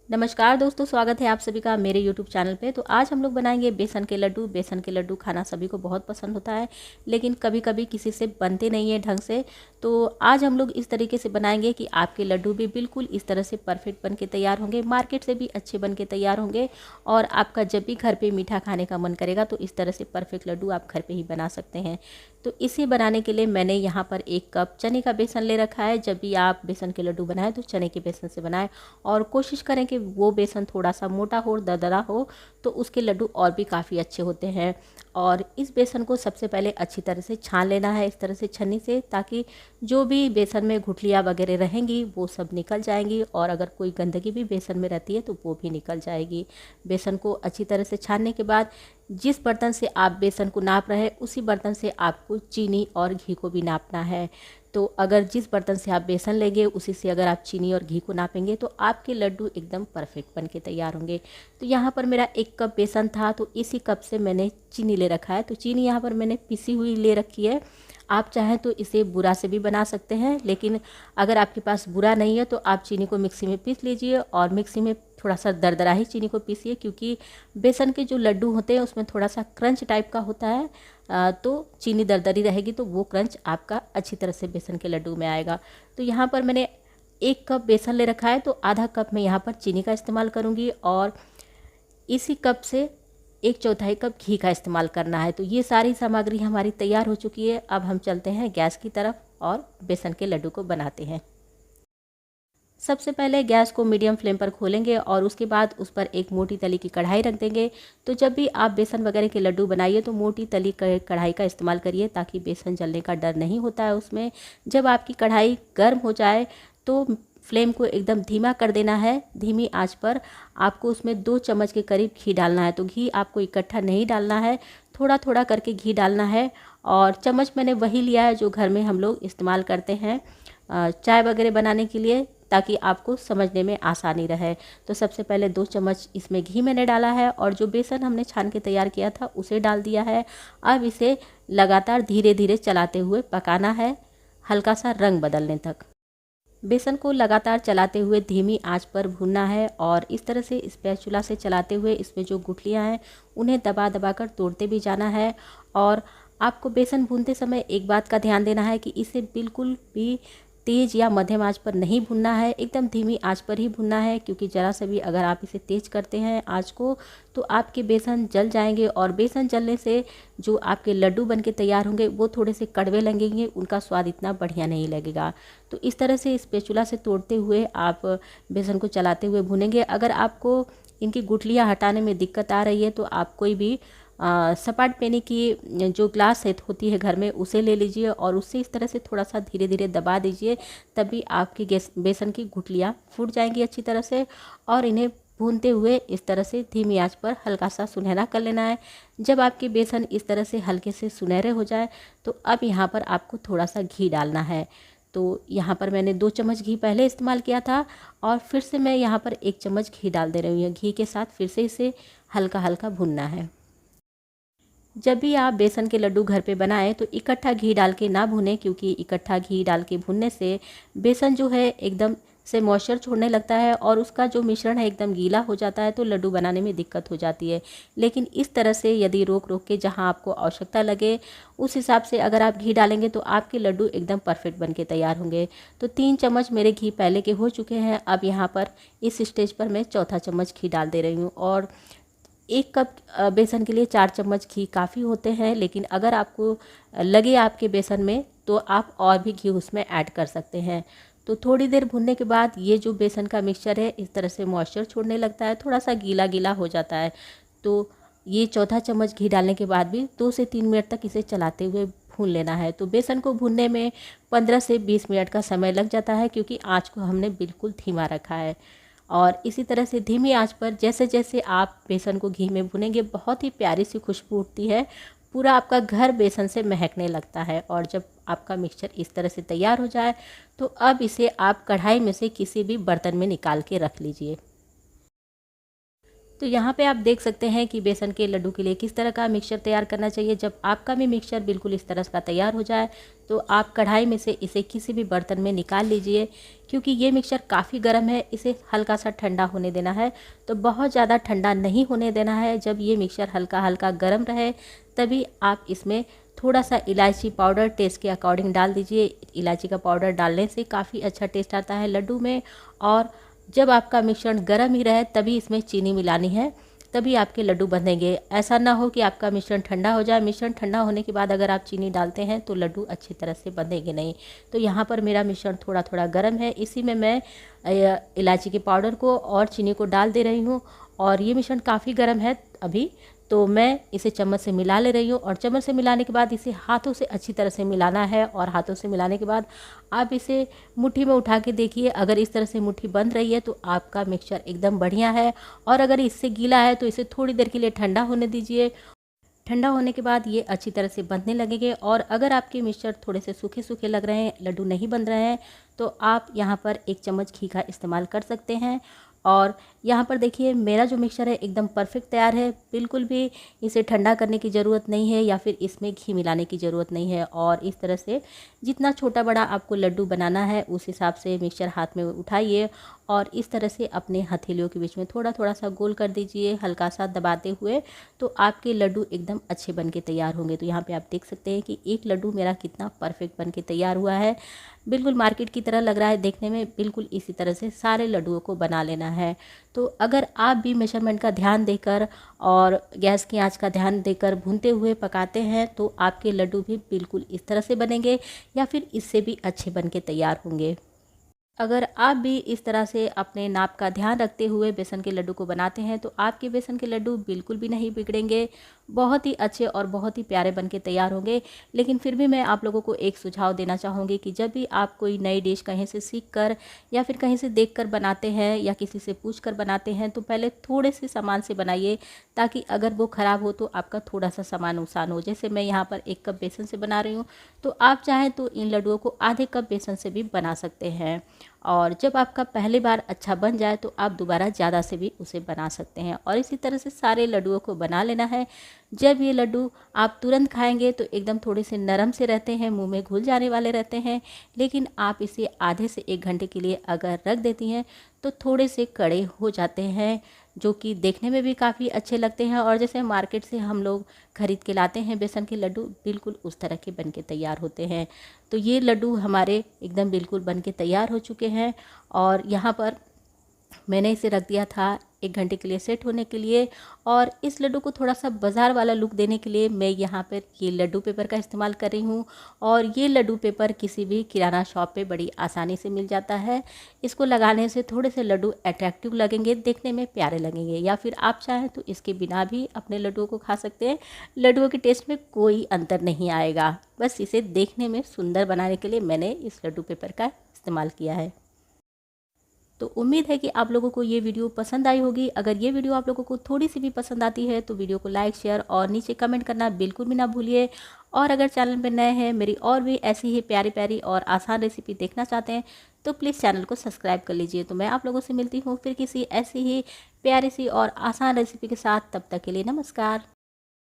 नमस्कार दोस्तों, स्वागत है आप सभी का मेरे YouTube चैनल पे। तो आज हम लोग बनाएंगे बेसन के लड्डू। बेसन के लड्डू खाना सभी को बहुत पसंद होता है, लेकिन कभी कभी किसी से बनते नहीं है ढंग से। तो आज हम लोग इस तरीके से बनाएंगे कि आपके लड्डू भी बिल्कुल इस तरह से परफेक्ट बन के तैयार होंगे, मार्केट से भी अच्छे बन के तैयार होंगे। और आपका जब भी घर पर मीठा खाने का मन करेगा तो इस तरह से परफेक्ट लड्डू आप घर पर ही बना सकते हैं। तो इसे बनाने के लिए मैंने यहाँ पर 1 कप चने का बेसन ले रखा है। जब भी आप बेसन के लड्डू बनाएं तो चने के बेसन से बनाएं और कोशिश करें कि वो बेसन थोड़ा सा मोटा हो, दरदरा हो, तो उसके लड्डू और भी काफ़ी अच्छे होते हैं। और इस बेसन को सबसे पहले अच्छी तरह से छान लेना है, इस तरह से छन्नी से, ताकि जो भी बेसन में गुठलियाँ वगैरह रहेंगी वो सब निकल जाएंगी, और अगर कोई गंदगी भी बेसन में रहती है तो वो भी निकल जाएगी। बेसन को अच्छी तरह से छानने के बाद जिस बर्तन से आप बेसन को नाप रहे हैं उसी बर्तन से आपको चीनी और घी को भी नापना है। तो अगर जिस बर्तन से आप बेसन लेंगे उसी से अगर आप चीनी और घी को नापेंगे तो आपके लड्डू एकदम परफेक्ट बन के तैयार होंगे। तो यहाँ पर मेरा 1 कप बेसन था, तो इसी कप से मैंने चीनी ले रखा है। तो चीनी यहाँ पर मैंने पिसी हुई ले रखी है। आप चाहें तो इसे बूरा से भी बना सकते हैं, लेकिन अगर आपके पास बूरा नहीं है तो आप चीनी को मिक्सी में पीस लीजिए, और मिक्सी में थोड़ा सा दरदरा ही चीनी को पीसिए, क्योंकि बेसन के जो लड्डू होते हैं उसमें थोड़ा सा क्रंच टाइप का होता है। तो चीनी दरदरी रहेगी तो वो क्रंच आपका अच्छी तरह से बेसन के लड्डू में आएगा। तो यहाँ पर मैंने 1 कप बेसन ले रखा है, तो आधा कप मैं यहाँ पर चीनी का इस्तेमाल करूँगी, और इसी कप से 1/4 कप घी का इस्तेमाल करना है। तो ये सारी सामग्री हमारी तैयार हो चुकी है। अब हम चलते हैं गैस की तरफ और बेसन के लड्डू को बनाते हैं। सबसे पहले गैस को मीडियम फ्लेम पर खोलेंगे और उसके बाद उस पर एक मोटी तली की कढ़ाई रख देंगे। तो जब भी आप बेसन वगैरह के लड्डू बनाइए तो मोटी तली कढ़ाई का इस्तेमाल करिए, ताकि बेसन जलने का डर नहीं होता है उसमें। जब आपकी कढ़ाई गर्म हो जाए तो फ्लेम को एकदम धीमा कर देना है। धीमी आंच पर आपको उसमें 2 चम्मच के करीब घी डालना है। तो घी आपको इकट्ठा नहीं डालना है, थोड़ा थोड़ा करके घी डालना है। और चम्मच मैंने वही लिया है जो घर में हम लोग इस्तेमाल करते हैं चाय वगैरह बनाने के लिए, ताकि आपको समझने में आसानी रहे। तो सबसे पहले 2 चम्मच इसमें घी मैंने डाला है, और जो बेसन हमने छान के तैयार किया था उसे डाल दिया है। अब इसे लगातार धीरे धीरे चलाते हुए पकाना है, हल्का सा रंग बदलने तक। बेसन को लगातार चलाते हुए धीमी आंच पर भूनना है, और इस तरह से स्पैचुला से चलाते हुए इसमें जो गुठलियाँ हैं उन्हें दबा दबा कर तोड़ते भी जाना है। और आपको बेसन भूनते समय एक बात का ध्यान देना है कि इसे बिल्कुल भी तेज़ या मध्यम आंच पर नहीं भुनना है, एकदम धीमी आंच पर ही भुनना है, क्योंकि ज़रा सा भी अगर आप इसे तेज़ करते हैं आंच को तो आपके बेसन जल जाएंगे, और बेसन जलने से जो आपके लड्डू बन के तैयार होंगे वो थोड़े से कड़वे लगेंगे, उनका स्वाद इतना बढ़िया नहीं लगेगा। तो इस तरह से स्पैचुला से तोड़ते हुए आप बेसन को चलाते हुए भुनेंगे। अगर आपको इनकी गुठलियाँ हटाने में दिक्कत आ रही है तो आप कोई भी सपाट पेनी की जो ग्लास सेट होती है घर में उसे ले लीजिए, और उससे इस तरह से थोड़ा सा धीरे धीरे दबा दीजिए, तभी आपकी बेसन की गुठलियाँ फूट जाएंगी अच्छी तरह से। और इन्हें भूनते हुए इस तरह से धीमी आंच पर हल्का सा सुनहरा कर लेना है। जब आपके बेसन इस तरह से हल्के से सुनहरे हो जाए तो अब यहाँ पर आपको थोड़ा सा घी डालना है। तो यहाँ पर मैंने 2 चम्मच घी पहले इस्तेमाल किया था, और फिर से मैं यहाँ पर 1 चम्मच घी डाल दे रही हूँ। घी के साथ फिर से इसे हल्का हल्का भूनना है। जब भी आप बेसन के लड्डू घर पे बनाएं तो इकट्ठा घी डाल के ना भुनें, क्योंकि इकट्ठा घी डाल के भुनने से बेसन जो है एकदम से मॉइस्चर छोड़ने लगता है, और उसका जो मिश्रण है एकदम गीला हो जाता है, तो लड्डू बनाने में दिक्कत हो जाती है। लेकिन इस तरह से यदि रोक रोक के जहां आपको आवश्यकता लगे उस हिसाब से अगर आप घी डालेंगे तो आपके लड्डू एकदम परफेक्ट बन के तैयार होंगे। तो 3 चम्मच मेरे घी पहले के हो चुके हैं। अब यहाँ पर इस स्टेज पर मैं चौथा चम्मच घी डाल दे रही हूँ, और 1 कप बेसन के लिए 4 चम्मच घी काफ़ी होते हैं, लेकिन अगर आपको लगे आपके बेसन में तो आप और भी घी उसमें ऐड कर सकते हैं। तो थोड़ी देर भुनने के बाद ये जो बेसन का मिक्सचर है इस तरह से मॉइस्चर छोड़ने लगता है, थोड़ा सा गीला गीला हो जाता है। तो ये चौथा चम्मच घी डालने के बाद भी 2 से 3 मिनट तक इसे चलाते हुए भून लेना है। तो बेसन को भूनने में 15 से 20 मिनट का समय लग जाता है, क्योंकि आँच को हमने बिल्कुल धीमा रखा है। और इसी तरह से धीमी आंच पर जैसे जैसे आप बेसन को घी में भुनेंगे बहुत ही प्यारी सी खुशबू उठती है, पूरा आपका घर बेसन से महकने लगता है। और जब आपका मिक्सचर इस तरह से तैयार हो जाए तो अब इसे आप कढ़ाई में से किसी भी बर्तन में निकाल के रख लीजिए। तो यहाँ पे आप देख सकते हैं कि बेसन के लड्डू के लिए किस तरह का मिक्सचर तैयार करना चाहिए। जब आपका भी मिक्सचर बिल्कुल इस तरह का तैयार हो जाए तो आप कढ़ाई में से इसे किसी भी बर्तन में निकाल लीजिए, क्योंकि ये मिक्सचर काफ़ी गर्म है, इसे हल्का सा ठंडा होने देना है। तो बहुत ज़्यादा ठंडा नहीं होने देना है। जब ये मिक्सचर हल्का हल्का गर्म रहे तभी आप इसमें थोड़ा सा इलायची पाउडर टेस्ट के अकॉर्डिंग डाल दीजिए। इलायची का पाउडर डालने से काफ़ी अच्छा टेस्ट आता है लड्डू में। और जब आपका मिश्रण गर्म ही रहे तभी इसमें चीनी मिलानी है, तभी आपके लड्डू बनेंगे। ऐसा ना हो कि आपका मिश्रण ठंडा हो जाए। मिश्रण ठंडा होने के बाद अगर आप चीनी डालते हैं तो लड्डू अच्छी तरह से बनेंगे नहीं। तो यहाँ पर मेरा मिश्रण थोड़ा थोड़ा गर्म है, इसी में मैं इलायची के पाउडर को और चीनी को डाल दे रही हूँ। और ये मिश्रण काफ़ी गर्म है अभी, तो मैं इसे चम्मच से मिला ले रही हूँ। और चम्मच से मिलाने के बाद इसे हाथों से अच्छी तरह से मिलाना है। और हाथों से मिलाने के बाद आप इसे मुट्ठी में उठा के देखिए। अगर इस तरह से मुट्ठी बंध रही है तो आपका मिक्सचर एकदम बढ़िया है। और अगर इससे गीला है तो इसे थोड़ी देर के लिए ठंडा होने दीजिए। ठंडा होने के बाद ये अच्छी तरह से बंधने लगेंगे। और अगर आपके मिक्सचर थोड़े से सूखे सूखे लग रहे हैं, लड्डू नहीं बन रहे हैं, तो आप यहाँ पर 1 चम्मच घी का इस्तेमाल कर सकते हैं। और यहाँ पर देखिए मेरा जो मिक्सचर है एकदम परफेक्ट तैयार है। बिल्कुल भी इसे ठंडा करने की ज़रूरत नहीं है या फिर इसमें घी मिलाने की ज़रूरत नहीं है। और इस तरह से जितना छोटा बड़ा आपको लड्डू बनाना है उस हिसाब से मिक्सचर हाथ में उठाइए और इस तरह से अपने हथेलियों के बीच में थोड़ा थोड़ा सा गोल कर दीजिए, हल्का सा दबाते हुए। तो आपके लड्डू एकदम अच्छे बन के तैयार होंगे। तो यहाँ पे आप देख सकते हैं कि एक लड्डू मेरा कितना परफेक्ट बन के तैयार हुआ है। बिल्कुल मार्केट की तरह लग रहा है देखने में। बिल्कुल इसी तरह से सारे लड्डुओं को बना लेना है। तो अगर आप भी मेजरमेंट का ध्यान देकर और गैस की आंच का ध्यान देकर भूनते हुए पकाते हैं तो आपके लड्डू भी बिल्कुल इस तरह से बनेंगे या फिर इससे भी अच्छे बन के तैयार होंगे। अगर आप भी इस तरह से अपने नाप का ध्यान रखते हुए बेसन के लड्डू को बनाते हैं तो आपके बेसन के लड्डू बिल्कुल भी नहीं बिगड़ेंगे, बहुत ही अच्छे और बहुत ही प्यारे बन के तैयार होंगे। लेकिन फिर भी मैं आप लोगों को एक सुझाव देना चाहूँगी कि जब भी आप कोई नई डिश कहीं से सीख कर या फिर कहीं से देख कर बनाते हैं या किसी से पूछ कर बनाते हैं तो पहले थोड़े से सामान से बनाइए, ताकि अगर वो ख़राब हो तो आपका थोड़ा सा सामान नुकसान हो। जैसे मैं यहाँ पर 1 कप बेसन से बना रही हूँ, तो आप चाहें तो इन लड्डुओं को आधे कप बेसन से भी बना सकते हैं। और जब आपका पहली बार अच्छा बन जाए तो आप दोबारा ज़्यादा से भी उसे बना सकते हैं। और इसी तरह से सारे लड्डुओं को बना लेना है। जब ये लड्डू आप तुरंत खाएंगे तो एकदम थोड़े से नरम से रहते हैं, मुंह में घुल जाने वाले रहते हैं। लेकिन आप इसे आधे से 1 घंटे के लिए अगर रख देती हैं तो थोड़े से कड़े हो जाते हैं, जो कि देखने में भी काफ़ी अच्छे लगते हैं। और जैसे मार्केट से हम लोग खरीद के लाते हैं बेसन के लड्डू, बिल्कुल उस तरह के बन के तैयार होते हैं। तो ये लड्डू हमारे एकदम बिल्कुल बन के तैयार हो चुके हैं। और यहाँ पर मैंने इसे रख दिया था 1 घंटे के लिए सेट होने के लिए। और इस लड्डू को थोड़ा सा बाज़ार वाला लुक देने के लिए मैं यहाँ पर ये लड्डू पेपर का इस्तेमाल कर रही हूँ। और ये लड्डू पेपर किसी भी किराना शॉप पे बड़ी आसानी से मिल जाता है। इसको लगाने से थोड़े से लड्डू अट्रैक्टिव लगेंगे, देखने में प्यारे लगेंगे। या फिर आप चाहें तो इसके बिना भी अपने लड्डुओं को खा सकते हैं। लड्डुओं के टेस्ट में कोई अंतर नहीं आएगा, बस इसे देखने में सुंदर बनाने के लिए मैंने इस लड्डू पेपर का इस्तेमाल किया है। तो उम्मीद है कि आप लोगों को ये वीडियो पसंद आई होगी। अगर ये वीडियो आप लोगों को थोड़ी सी भी पसंद आती है तो वीडियो को लाइक, शेयर और नीचे कमेंट करना बिल्कुल भी ना भूलिए। और अगर चैनल पर नए हैं, मेरी और भी ऐसी ही प्यारी प्यारी और आसान रेसिपी देखना चाहते हैं तो प्लीज़ चैनल को सब्सक्राइब कर लीजिए। तो मैं आप लोगों से मिलती हूँ फिर किसी ऐसी ही प्यारी सी और आसान रेसिपी के साथ। तब तक के लिए नमस्कार।